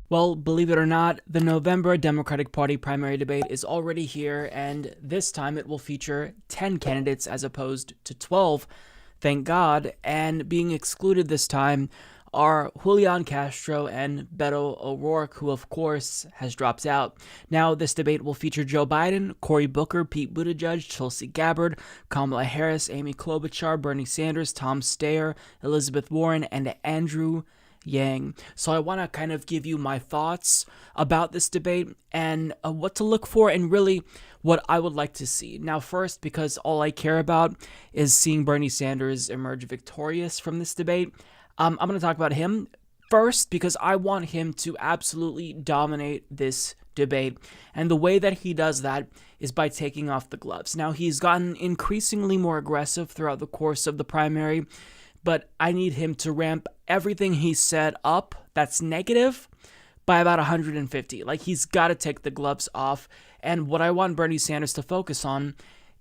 Well, believe it or not, the November Democratic Party primary debate is already here, and this time it will feature 10 candidates as opposed to 12, thank God, and being excluded this time are Julian Castro and Beto O'Rourke, who of course has dropped out. Now, this debate will feature Joe Biden, Cory Booker, Pete Buttigieg, Tulsi Gabbard, Kamala Harris, Amy Klobuchar, Bernie Sanders, Tom Steyer, Elizabeth Warren, and Andrew Yang. So I want to kind of give you my thoughts about this debate and what to look for and really what I would like to see. Now, first, because all I care about is seeing Bernie Sanders emerge victorious from this debate, I'm going to talk about him first because I want him to absolutely dominate this debate. And the way that he does that is by taking off the gloves. Now, he's gotten increasingly more aggressive throughout the course of the primary, but I need him to ramp everything he said up that's negative by about 150. Like, he's got to take the gloves off. And what I want Bernie Sanders to focus on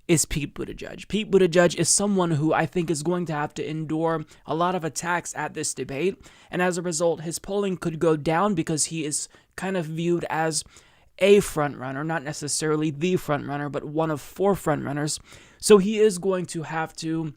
is Pete Buttigieg. Pete Buttigieg is someone who I think is going to have to endure a lot of attacks at this debate. And as a result, his polling could go down because he is kind of viewed as a frontrunner, not necessarily the frontrunner, but one of four frontrunners. So he is going to have to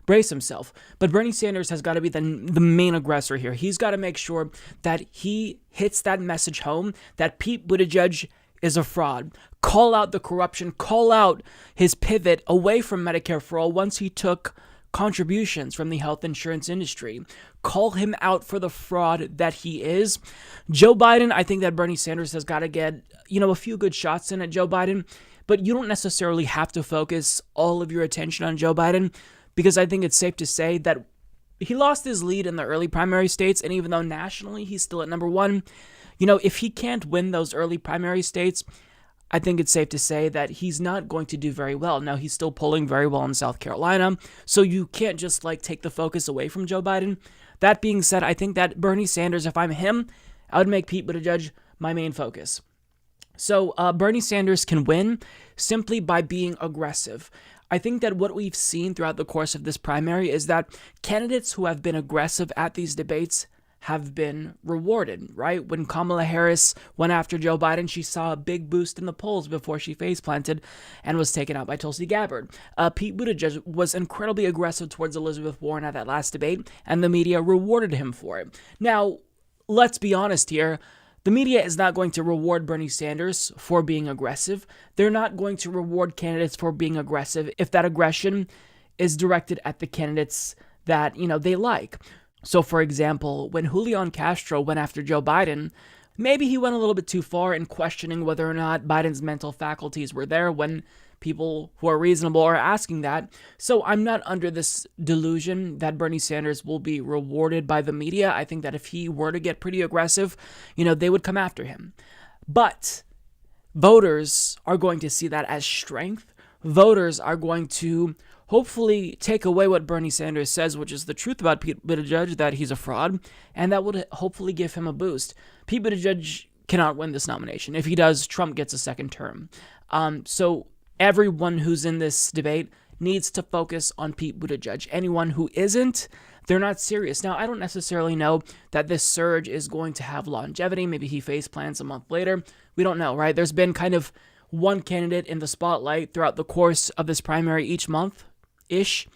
brace himself. But Bernie Sanders has got to be the main aggressor here. He's got to make sure that he hits that message home that Pete Buttigieg is a fraud. Call out the corruption. Call out his pivot away from Medicare for All once he took contributions from the health insurance industry. Call him out for the fraud that he is. Joe Biden, I think that Bernie Sanders has got to get, a few good shots in at Joe Biden, but you don't necessarily have to focus all of your attention on Joe Biden, because I think it's safe to say that he lost his lead in the early primary states, and even though nationally he's still at number one, if he can't win those early primary states, I think it's safe to say that he's not going to do very well. Now, he's still polling very well in South Carolina, so you can't just take the focus away from Joe Biden. That being said, I think that Bernie Sanders, if I'm him, I would make Pete Buttigieg my main focus. So Bernie Sanders can win simply by being aggressive. I think that what we've seen throughout the course of this primary is that candidates who have been aggressive at these debates have been rewarded, right? When Kamala Harris went after Joe Biden, she saw a big boost in the polls before she face planted and was taken out by Tulsi Gabbard. Pete Buttigieg was incredibly aggressive towards Elizabeth Warren at that last debate, and the media rewarded him for it. Now, let's be honest here. The media is not going to reward Bernie Sanders for being aggressive. They're not going to reward candidates for being aggressive if that aggression is directed at the candidates that, they like. So, for example, when Julian Castro went after Joe Biden, maybe he went a little bit too far in questioning whether or not Biden's mental faculties were there when people who are reasonable are asking that. So I'm not under this delusion that Bernie Sanders will be rewarded by the media. I think that if he were to get pretty aggressive, they would come after him. But voters are going to see that as strength. Voters are going to hopefully take away what Bernie Sanders says, which is the truth about Pete Buttigieg, that he's a fraud, and that would hopefully give him a boost. Pete Buttigieg cannot win this nomination. If he does, Trump gets a second term. So everyone who's in this debate needs to focus on Pete Buttigieg. Anyone who isn't, they're not serious. Now, I don't necessarily know that this surge is going to have longevity. Maybe he face plants a month later. We don't know, right? There's been kind of one candidate in the spotlight throughout the course of this primary each month-ish,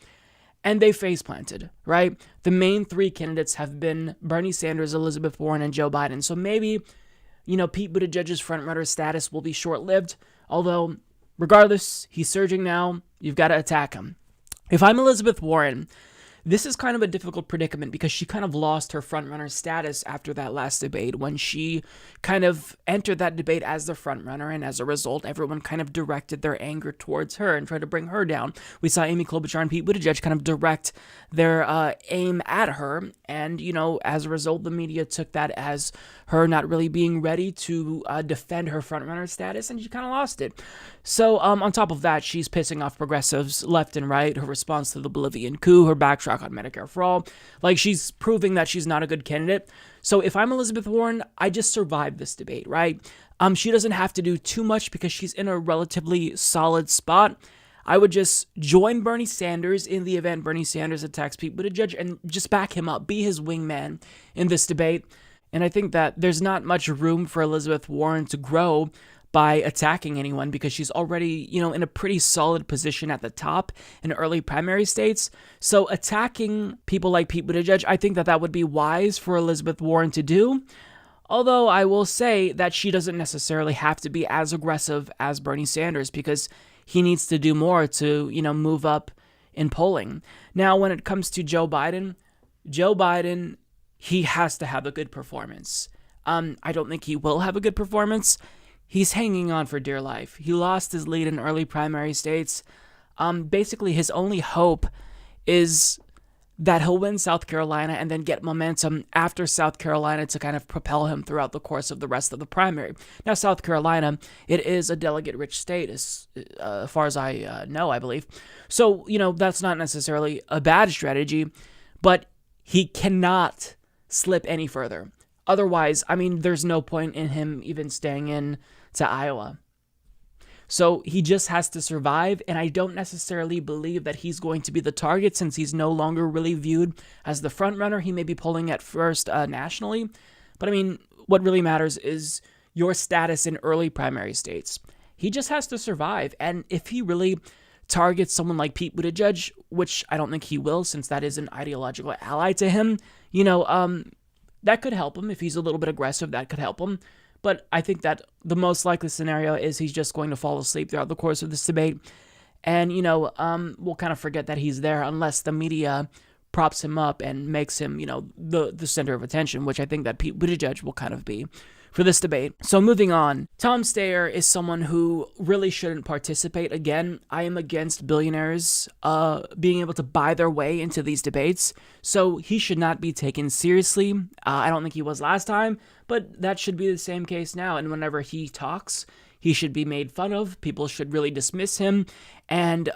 and they face planted, right? The main three candidates have been Bernie Sanders, Elizabeth Warren, and Joe Biden. So maybe, Pete Buttigieg's frontrunner status will be short-lived, although regardless, he's surging now. You've got to attack him. If I'm Elizabeth Warren, this is kind of a difficult predicament because she kind of lost her frontrunner status after that last debate when she kind of entered that debate as the frontrunner, and as a result, everyone kind of directed their anger towards her and tried to bring her down. We saw Amy Klobuchar and Pete Buttigieg kind of direct their aim at her, and, as a result, the media took that as her not really being ready to defend her frontrunner status, and she kind of lost it. So, on top of that, she's pissing off progressives left and right. Her response to the Bolivian coup, her backtrack on Medicare for All, she's proving that she's not a good candidate. So if I'm Elizabeth Warren, I just survived this debate, right? She doesn't have to do too much because she's in a relatively solid spot. I would just join Bernie Sanders in the event Bernie Sanders attacks Pete Buttigieg and just back him up, be his wingman in this debate. And I think that there's not much room for Elizabeth Warren to grow by attacking anyone because she's already, in a pretty solid position at the top in early primary states. So attacking people like Pete Buttigieg, I think that that would be wise for Elizabeth Warren to do. Although I will say that she doesn't necessarily have to be as aggressive as Bernie Sanders because he needs to do more to, move up in polling. Now, when it comes to Joe Biden, he has to have a good performance. I don't think he will have a good performance. He's hanging on for dear life. He lost his lead in early primary states. Basically, his only hope is that he'll win South Carolina and then get momentum after South Carolina to kind of propel him throughout the course of the rest of the primary. Now, South Carolina, it is a delegate-rich state, as far as I know, I believe. So, that's not necessarily a bad strategy, but he cannot slip any further. Otherwise, there's no point in him even staying in to Iowa. So he just has to survive, and I don't necessarily believe that he's going to be the target since he's no longer really viewed as the front runner. He may be polling at first nationally, but what really matters is your status in early primary states. He just has to survive, and if he really targets someone like Pete Buttigieg, which I don't think he will since that is an ideological ally to him, that could help him. If he's a little bit aggressive, that could help him. But I think that the most likely scenario is he's just going to fall asleep throughout the course of this debate. And, we'll kind of forget that he's there unless the media props him up and makes him, the center of attention, which I think that Pete Buttigieg will kind of be for this debate. So moving on, Tom Steyer is someone who really shouldn't participate. Again, I am against billionaires being able to buy their way into these debates, so he should not be taken seriously. I don't think he was last time, but that should be the same case now, and whenever he talks, he should be made fun of. People should really dismiss him, and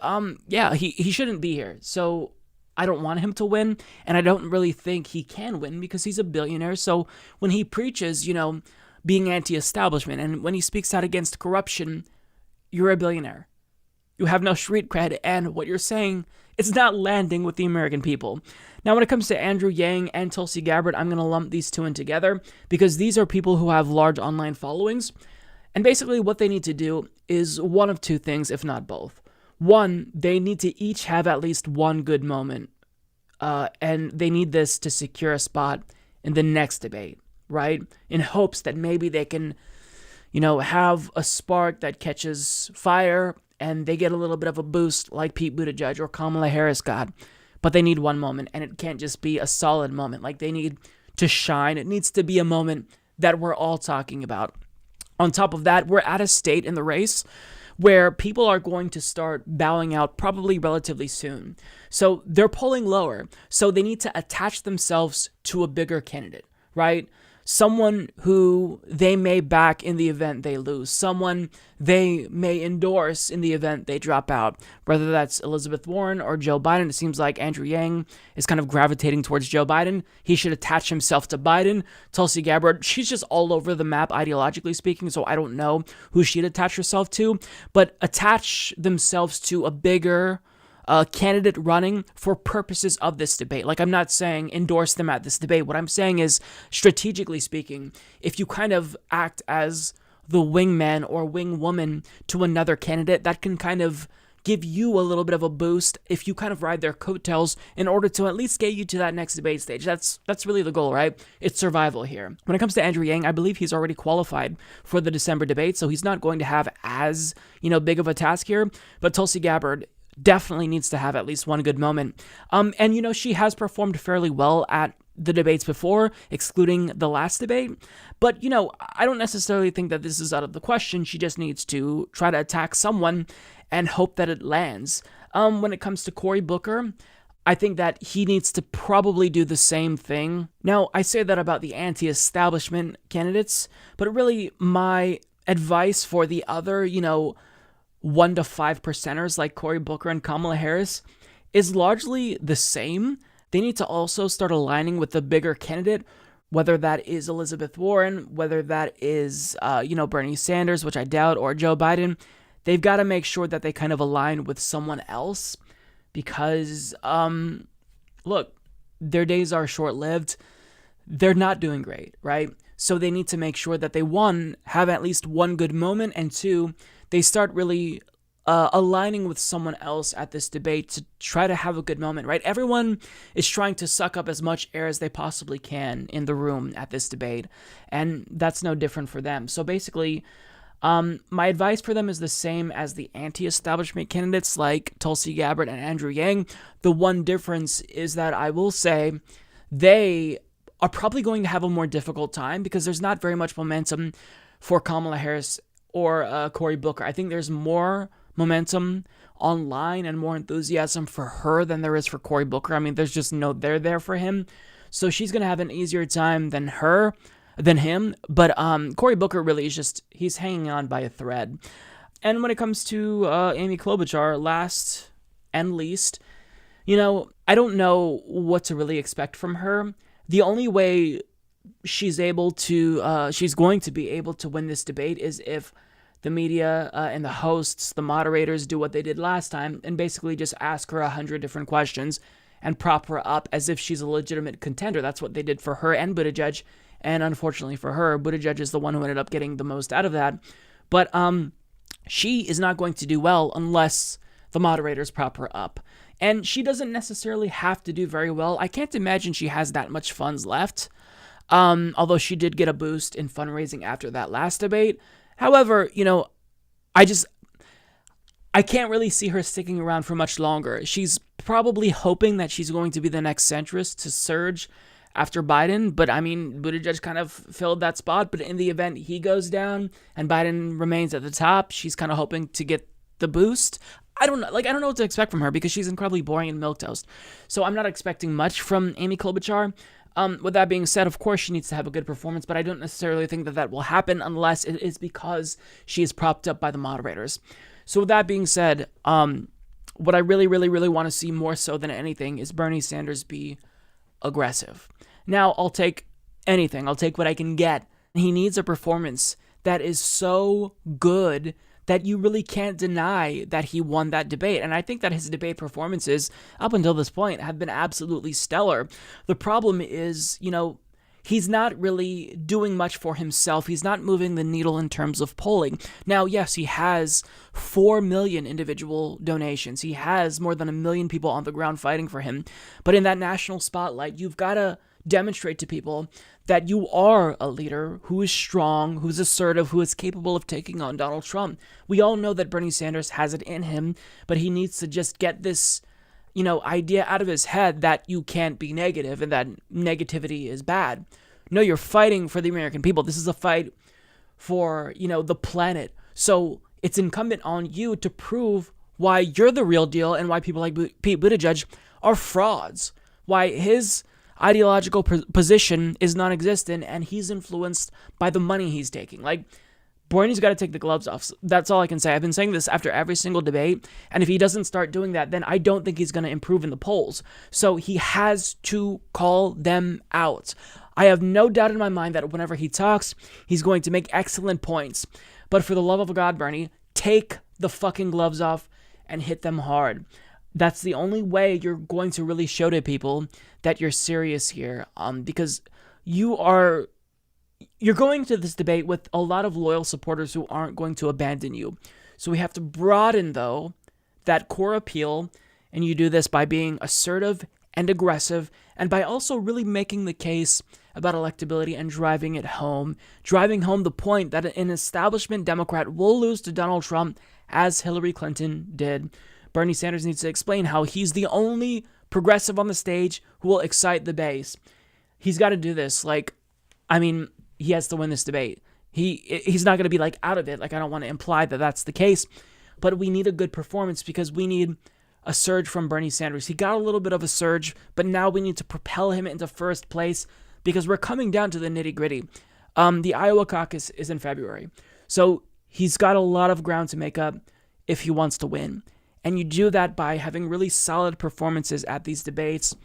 he shouldn't be here. So I don't want him to win, and I don't really think he can win because he's a billionaire. So when he preaches, being anti-establishment, and when he speaks out against corruption, you're a billionaire. You have no street cred, and what you're saying, it's not landing with the American people. Now, when it comes to Andrew Yang and Tulsi Gabbard, I'm going to lump these two in together because these are people who have large online followings, and basically what they need to do is one of two things, if not both. One, they need to each have at least one good moment, and they need this to secure a spot in the next debate, right? In hopes that maybe they can, have a spark that catches fire and they get a little bit of a boost like Pete Buttigieg or Kamala Harris got. But they need one moment, and it can't just be a solid moment. Like, they need to shine. It needs to be a moment that we're all talking about. On top of that, we're at a state in the race where people are going to start bowing out probably relatively soon. So they're polling lower. So they need to attach themselves to a bigger candidate, right? Someone who they may back in the event they lose. Someone they may endorse in the event they drop out. Whether that's Elizabeth Warren or Joe Biden. It seems like Andrew Yang is kind of gravitating towards Joe Biden. He should attach himself to Biden. Tulsi Gabbard, she's just all over the map ideologically speaking, so I don't know who she'd attach herself to. But attach themselves to a bigger candidate running for purposes of this debate. Like, I'm not saying endorse them at this debate. What I'm saying is, strategically speaking, if you kind of act as the wingman or wingwoman to another candidate, that can kind of give you a little bit of a boost if you kind of ride their coattails in order to at least get you to that next debate stage. That's really the goal, right? It's survival here. When it comes to Andrew Yang, I believe he's already qualified for the December debate, so he's not going to have as, big of a task here. But Tulsi Gabbard definitely needs to have at least one good moment. And she has performed fairly well at the debates before, excluding the last debate. But, I don't necessarily think that this is out of the question. She just needs to try to attack someone and hope that it lands. When it comes to Cory Booker, I think that he needs to probably do the same thing. Now, I say that about the anti-establishment candidates, but really my advice for the other, 1 to 5 percenters like Cory Booker and Kamala Harris is largely the same. They need to also start aligning with the bigger candidate, whether that is Elizabeth Warren, whether that is, Bernie Sanders, which I doubt, or Joe Biden. They've got to make sure that they kind of align with someone else because, look, their days are short-lived. they're not doing great, right? So they need to make sure that they, one, have at least one good moment, and two, they start really aligning with someone else at this debate to try to have a good moment, right? Everyone is trying to suck up as much air as they possibly can in the room at this debate, and that's no different for them. So basically, my advice for them is the same as the anti-establishment candidates like Tulsi Gabbard and Andrew Yang. The one difference is that I will say they are probably going to have a more difficult time because there's not very much momentum for Kamala Harris or Cory Booker. I think there's more momentum online and more enthusiasm for her than there is for Cory Booker. I mean, there's just no there for him. So she's going to have an easier time than him. But Cory Booker really is just, he's hanging on by a thread. And when it comes to Amy Klobuchar, last and least, I don't know what to really expect from her. The only way she's going to be able to win this debate is if the media and the hosts, the moderators, do what they did last time and basically just ask her 100 different questions and prop her up as if she's a legitimate contender. That's what they did for her and Buttigieg. And unfortunately for her, Buttigieg is the one who ended up getting the most out of that. But she is not going to do well unless the moderators prop her up. And she doesn't necessarily have to do very well. I can't imagine she has that much funds left. Although she did get a boost in fundraising after that last debate. However, I can't really see her sticking around for much longer. She's probably hoping that she's going to be the next centrist to surge after Biden, but I mean, Buttigieg kind of filled that spot, but in the event he goes down and Biden remains at the top, she's kind of hoping to get the boost. I don't know what to expect from her because she's incredibly boring and milquetoast. So I'm not expecting much from Amy Klobuchar. With that being said, of course she needs to have a good performance, but I don't necessarily think that will happen unless it is because she is propped up by the moderators. So with that being said, what I really, really, really want to see more so than anything is Bernie Sanders be aggressive. Now, I'll take anything. I'll take what I can get. He needs a performance that is so good that you really can't deny that he won that debate. And I think that his debate performances up until this point have been absolutely stellar. The problem is, he's not really doing much for himself. He's not moving the needle in terms of polling. Now, yes, he has 4 million individual donations. He has more than 1 million people on the ground fighting for him. But in that national spotlight, you've got to demonstrate to people that you are a leader who is strong, who's assertive, who is capable of taking on Donald Trump. We all know that Bernie Sanders has it in him, but he needs to just get this, idea out of his head that you can't be negative and that negativity is bad. No, you're fighting for the American people. This is a fight for, the planet. So it's incumbent on you to prove why you're the real deal and why people like Pete Buttigieg are frauds. Why his ideological position is non-existent and he's influenced by the money he's taking. Like, Bernie's got to take the gloves off. That's all I can say. I've been saying this after every single debate, and if he doesn't start doing that, then I don't think he's going to improve in the polls. So he has to call them out. I have no doubt in my mind that whenever he talks, he's going to make excellent points. But for the love of God, Bernie, take the fucking gloves off and hit them hard. That's the only way you're going to really show to people that you're serious here, because you're going to this debate with a lot of loyal supporters who aren't going to abandon you. So we have to broaden, though, that core appeal, and you do this by being assertive and aggressive, and by also really making the case about electability and driving home the point that an establishment Democrat will lose to Donald Trump as Hillary Clinton did. Bernie Sanders needs to explain how he's the only progressive on the stage who will excite the base. He's got to do this. He has to win this debate. He's not going to be out of it. I don't want to imply that that's the case, but we need a good performance because we need a surge from Bernie Sanders. He got a little bit of a surge, but now we need to propel him into first place because we're coming down to the nitty-gritty. The Iowa caucus is in February, so he's got a lot of ground to make up if he wants to win. And you do that by having really solid performances at these debates.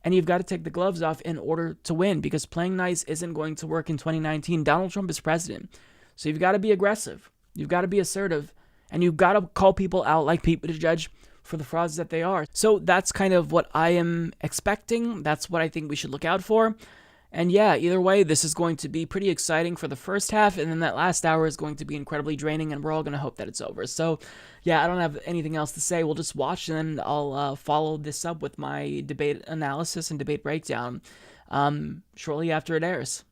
And you've got to take the gloves off in order to win because playing nice isn't going to work in 2019. Donald Trump is president. So you've got to be aggressive. You've got to be assertive. And you've got to call people out like Pete Buttigieg for the frauds that they are. So that's kind of what I am expecting. That's what I think we should look out for. And yeah, either way, this is going to be pretty exciting for the first half, and then that last hour is going to be incredibly draining, and we're all going to hope that it's over. So, yeah, I don't have anything else to say. We'll just watch, and then I'll follow this up with my debate analysis and debate breakdown shortly after it airs.